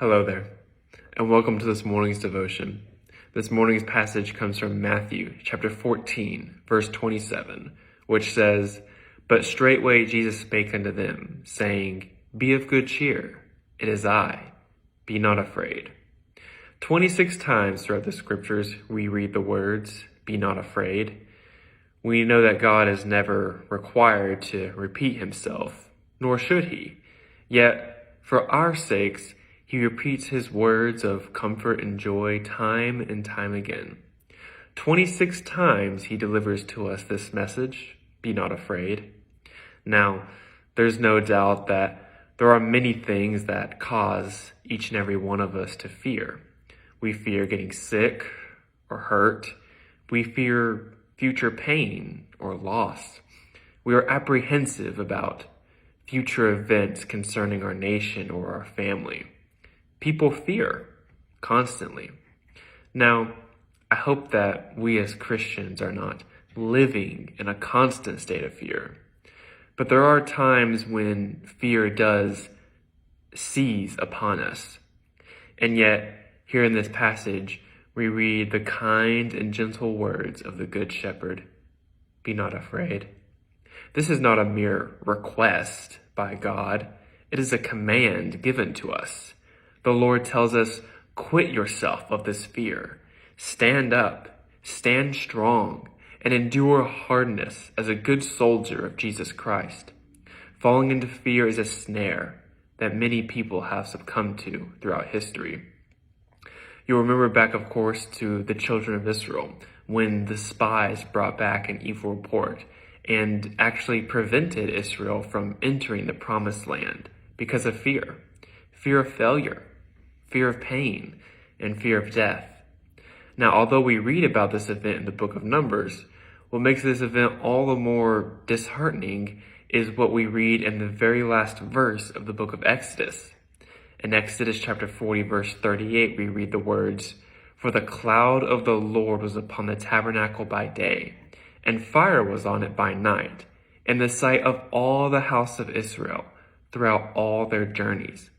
Hello there, and welcome to this morning's devotion. This morning's passage comes from Matthew chapter 14, verse 27, which says, "But straightway Jesus spake unto them, saying, Be of good cheer, it is I, be not afraid." 26 times throughout the scriptures we read the words, "Be not afraid." We know that God is never required to repeat himself, nor should he. Yet, for our sakes, he repeats his words of comfort and joy time and time again. 26 times he delivers to us this message, "Be not afraid." Now, there's no doubt that there are many things that cause each and every one of us to fear. We fear getting sick or hurt. We fear future pain or loss. We are apprehensive about future events concerning our nation or our family. People fear constantly. Now, I hope that we as Christians are not living in a constant state of fear. But there are times when fear does seize upon us. And yet, here in this passage, we read the kind and gentle words of the Good Shepherd, "Be not afraid." This is not a mere request by God. It is a command given to us. The Lord tells us, quit yourself of this fear. Stand up, stand strong, and endure hardness as a good soldier of Jesus Christ. Falling into fear is a snare that many people have succumbed to throughout history. You'll remember back, of course, to the children of Israel when the spies brought back an evil report and actually prevented Israel from entering the promised land because of fear. Fear of failure, fear of pain, and fear of death. Now, although we read about this event in the book of Numbers, what makes this event all the more disheartening is what we read in the very last verse of the book of Exodus. In Exodus chapter 40, verse 38, we read the words, "For the cloud of the Lord was upon the tabernacle by day, and fire was on it by night, in the sight of all the house of Israel throughout all their journeys."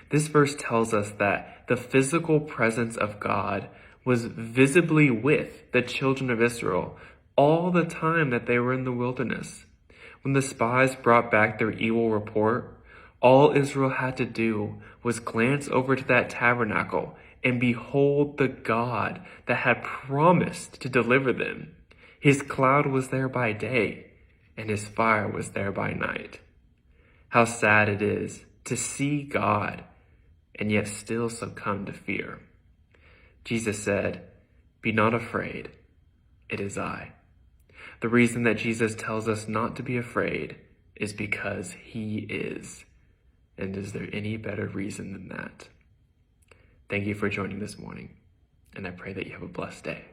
This verse tells us that the physical presence of God was visibly with the children of Israel all the time that they were in the wilderness. When the spies brought back their evil report, all Israel had to do was glance over to that tabernacle and behold the God that had promised to deliver them. His cloud was there by day, and his fire was there by night. How sad it is to see God and yet still succumb to fear. Jesus said, "Be not afraid, it is I." The reason that Jesus tells us not to be afraid is because he is. And is there any better reason than that? Thank you for joining this morning, and I pray that you have a blessed day.